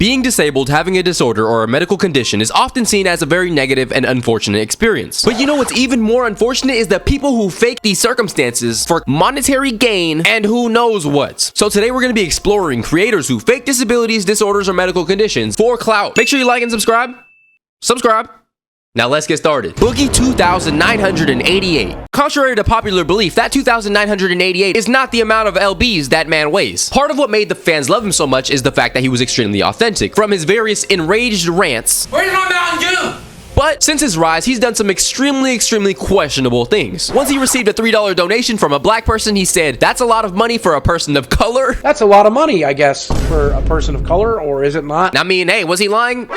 Being disabled, having a disorder, or a medical condition is often seen as a very negative and unfortunate experience. But you know what's even more unfortunate is the people who fake these circumstances for monetary gain and who knows what. So today we're going to be exploring creators who fake disabilities, disorders, or medical conditions for clout. Make sure you like and subscribe. Now let's get started. Boogie 2,988. Contrary to popular belief, that 2,988 is not the amount of lbs that man weighs. Part of what made the fans love him so much is the fact that he was extremely authentic. From his various enraged rants, "Where's my Mountain Dew?" But since his rise, he's done some extremely questionable things. Once he received a $3 donation from a black person, he said, "That's a lot of money for a person of color." That's a lot of money, I guess, for a person of color, or is it not? I mean, hey, was he lying?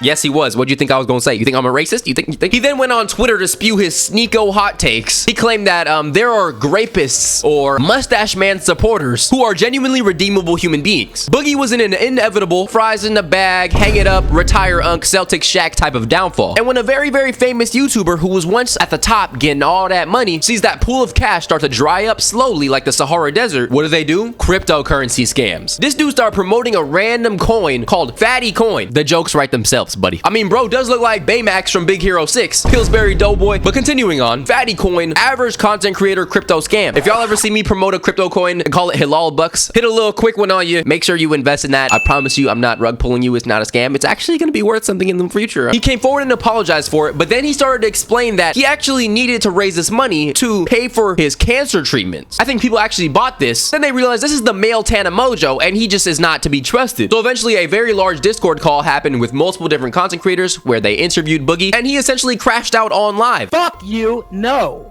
Yes, he was. What do you think I was gonna say? You think I'm a racist? You think? He then went on Twitter to spew his sneako hot takes. He claimed that there are grapists or mustache man supporters who are genuinely redeemable human beings. Boogie was in an inevitable fries in the bag, hang it up, retire unk, Celtic Shack type of downfall. And when a very famous YouTuber who was once at the top getting all that money sees that pool of cash start to dry up slowly like the Sahara Desert, what do? Cryptocurrency scams. This dude started promoting a random coin called Fatty Coin. The jokes write themselves, buddy. I mean, bro does look like Baymax from Big Hero 6, Pillsbury Doughboy. But continuing on, Fatty Coin, average content creator crypto scam. If y'all ever see me promote a crypto coin and call it Hilal Bucks, hit a little quick one on you. Make sure you invest in that. I promise you, I'm not rug pulling you. It's not a scam. It's actually going to be worth something in the future. He came forward and apologized for it, but then he started to explain that he actually needed to raise this money to pay for his cancer treatments. I think people actually bought this. Then they realized this is the male Tana Mojo, and he just is not to be trusted. So eventually, a very large Discord call happened with multiple different content creators where they interviewed Boogie, and he essentially crashed out on live. Fuck you, no.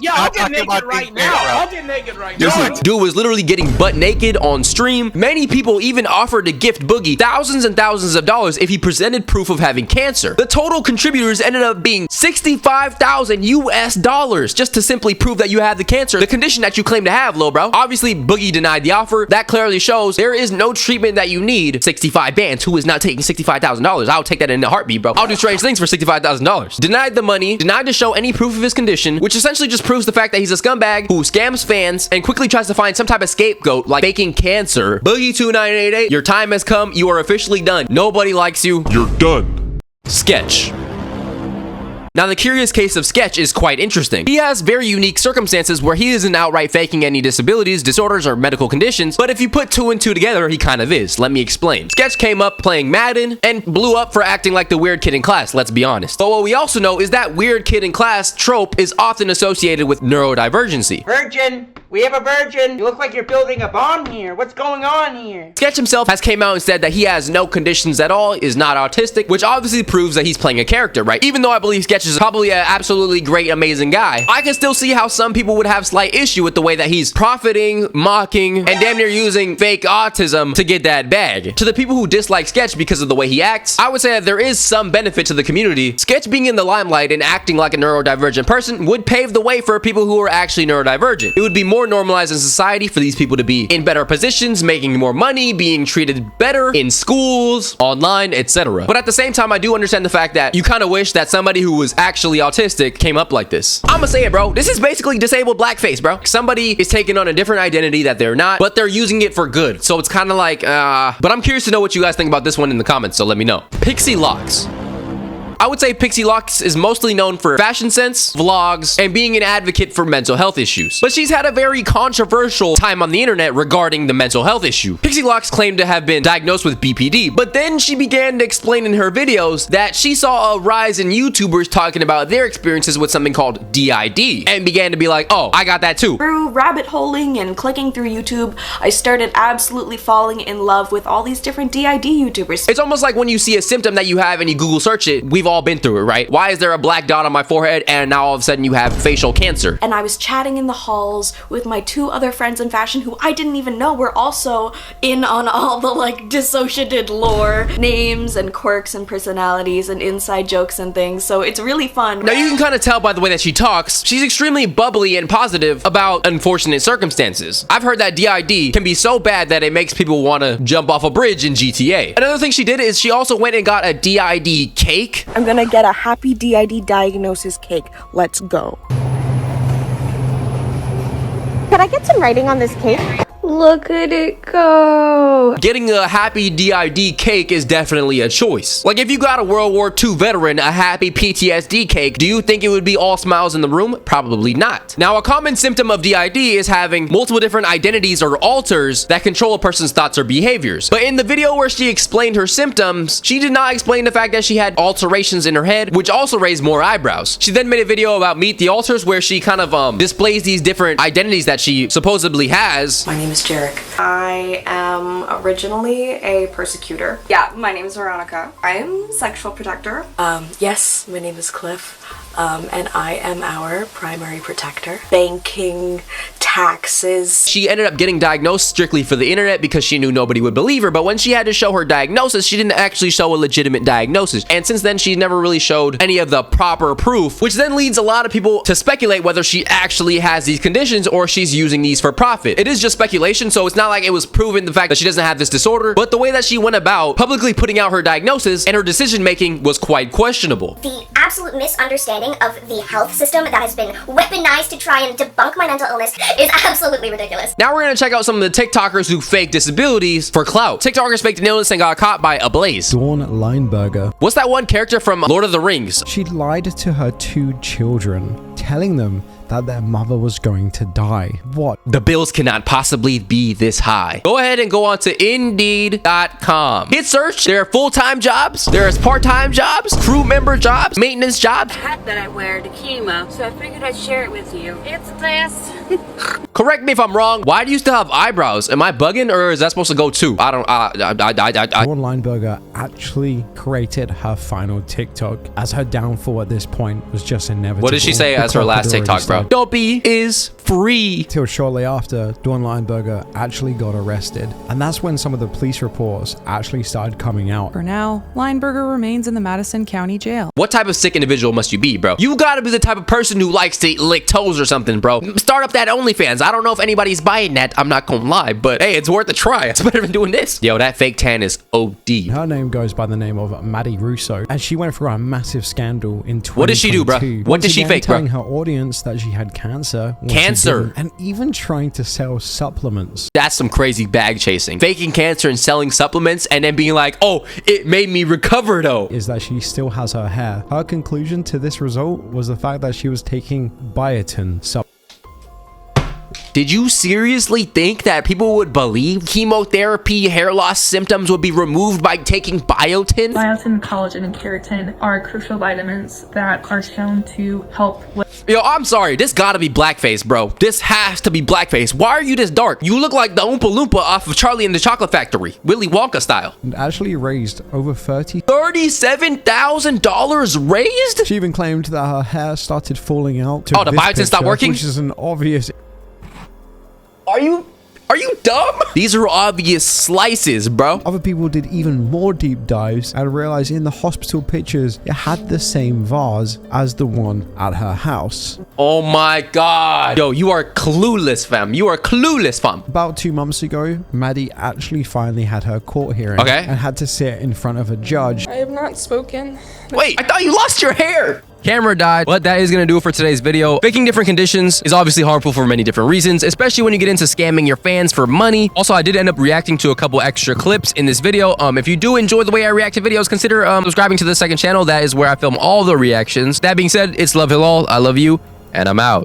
Yeah, I'll get naked right now. I'll get naked right now. Dude was literally getting butt naked on stream. Many people even offered to gift Boogie thousands and thousands of dollars if he presented proof of having cancer. The total contributors ended up being $65,000 US just to simply prove that you have the cancer, the condition that you claim to have, lil bro. Obviously, Boogie denied the offer. That clearly shows there is no treatment that you need. 65 bands. Who is not taking $65,000? I'll take that in a heartbeat, bro. I'll do strange things for $65,000. Denied the money, denied to show any proof of his condition, which essentially just proves the fact that he's a scumbag who scams fans and quickly tries to find some type of scapegoat like faking cancer. Boogie 2988, your time has come. You are officially done. Nobody likes you. You're done. Sketch. Now, the curious case of Sketch is quite interesting. He has very unique circumstances where he isn't outright faking any disabilities, disorders, or medical conditions, but if you put two and two together, he kind of is. Let me explain. Sketch came up playing Madden and blew up for acting like the weird kid in class, let's be honest. But what we also know is that weird kid in class trope is often associated with neurodivergency. Virgin, we have a virgin. You look like you're building a bomb here. What's going on here? Sketch himself has came out and said that he has no conditions at all, is not autistic, which obviously proves that he's playing a character, right? Even though I believe Sketch is probably an absolutely great, amazing guy, I can still see how some people would have slight issue with the way that he's profiting, mocking, and damn near using fake autism to get that bag. To the people who dislike Sketch because of the way he acts, I would say that there is some benefit to the community. Sketch being in the limelight and acting like a neurodivergent person would pave the way for people who are actually neurodivergent. It would be more normalized in society for these people to be in better positions, making more money, being treated better in schools, online, etc. But at the same time, I do understand the fact that you kind of wish that somebody who was actually autistic came up like this. I'ma say it, bro. This is basically disabled blackface, bro. Somebody is taking on a different identity that they're not, but they're using it for good. So it's kind of like, but I'm curious to know what you guys think about this one in the comments, so let me know. Pixie Locks. I would say Pixie Locks is mostly known for fashion sense, vlogs, and being an advocate for mental health issues. But she's had a very controversial time on the internet regarding the mental health issue. Pixie Locks claimed to have been diagnosed with BPD, but then she began to explain in her videos that she saw a rise in YouTubers talking about their experiences with something called DID, and began to be like, oh, I got that too. Through rabbit holing and clicking through YouTube, I started absolutely falling in love with all these different DID YouTubers. It's almost like when you see a symptom that you have and you Google search it, we've all been through it, right? Why is there a black dot on my forehead and now all of a sudden you have facial cancer? And I was chatting in the halls with my two other friends in fashion who I didn't even know were also in on all the like dissociated lore, names and quirks and personalities and inside jokes and things. So it's really fun. Now you can kind of tell by the way that she talks, she's extremely bubbly and positive about unfortunate circumstances. I've heard that DID can be so bad that it makes people want to jump off a bridge in GTA. Another thing she did is she also went and got a DID cake. I'm gonna get a happy DID diagnosis cake. Let's go. Could I get some writing on this cake? Look at it go. Getting a happy DID cake is definitely a choice. Like if you got a World War II veteran a happy PTSD cake, do you think it would be all smiles in the room? Probably not. Now, a common symptom of DID is having multiple different identities or alters that control a person's thoughts or behaviors. But in the video where she explained her symptoms, she did not explain the fact that she had alterations in her head, which also raised more eyebrows. She then made a video about Meet the Alters where she kind of displays these different identities that she supposedly has. My name is Jarek. I am originally a persecutor. Yeah, my name is Veronica. I am sexual protector. Yes, my name is Cliff. And I am our primary protector. Banking, taxes. She ended up getting diagnosed strictly for the internet because she knew nobody would believe her, but when she had to show her diagnosis, she didn't actually show a legitimate diagnosis. And since then, she never really showed any of the proper proof, which then leads a lot of people to speculate whether she actually has these conditions or she's using these for profit. It is just speculation, so it's not like it was proven the fact that she doesn't have this disorder, but the way that she went about publicly putting out her diagnosis and her decision-making was quite questionable. The absolute misunderstanding of the health system that has been weaponized to try and debunk my mental illness is absolutely ridiculous. Now we're gonna check out some of the TikTokers who fake disabilities for clout. TikTokers faked an illness and got caught by a blaze. Dawn Lineberger. What's that one character from Lord of the Rings? She lied to her 2 children, telling them that their mother was going to die. What? The bills cannot possibly be this high. Go ahead and go on to Indeed.com. Hit search. There are full-time jobs. There's part-time jobs, crew member jobs, maintenance jobs. Hat that I wear to chemo, so I figured I'd share it with you. It's this. Correct me if I'm wrong. Why do you still have eyebrows? Am I bugging or is that supposed to go too? I don't. Dawn Lineberger actually created her final TikTok, as her downfall at this point was just inevitable. What did she say as her last TikTok, bro? Dopey is free. Till shortly after, Dawn Lineberger actually got arrested. And that's when some of the police reports actually started coming out. For now, Lineberger remains in the Madison County Jail. What type of sick individual must you be, bro? You gotta be the type of person who likes to lick toes or something, bro. Start up that OnlyFans. I don't know if anybody's buying that. I'm not gonna lie, but hey, it's worth a try. It's better than doing this. Yo, that fake tan is OD. Her name goes by the name of Maddie Russo, and she went through a massive scandal in 2022. What did she do, bro? What did she fake, bro? Telling her audience that she had cancer. Cancer. And even trying to sell supplements. That's some crazy bag chasing. Faking cancer and selling supplements and then being like, oh, it made me recover though. Is that she still has her hair. Her conclusion to this result was the fact that she was taking biotin supplements. Did you seriously think that people would believe chemotherapy hair loss symptoms would be removed by taking biotin? Biotin, collagen, and keratin are crucial vitamins that are shown to help with... Yo, I'm sorry. This gotta be blackface, bro. This has to be blackface. Why are you this dark? You look like the Oompa Loompa off of Charlie and the Chocolate Factory. Willy Wonka style. And actually raised over $37,000 raised? She even claimed that her hair started falling out. Oh, the biotin stopped working? Which is an obvious... Are you dumb? These are obvious slices, bro. Other people did even more deep dives and realized in the hospital pictures it had the same vase as the one at her house. Oh my god. Yo, you are clueless, fam. You are clueless, fam. About 2 months ago, Maddie actually finally had her court hearing. Okay. And had to sit in front of a judge. I have not spoken. Wait, I thought you lost your hair. Camera died, but that is gonna do it for today's video. Faking different conditions is obviously harmful for many different reasons, especially when you get into scamming your fans for money. Also, I did end up reacting to a couple extra clips in this video. If you do enjoy the way I react to videos, consider subscribing to the second channel. That is where I film all the reactions. That being said, it's Love Yall. I love you, and I'm out.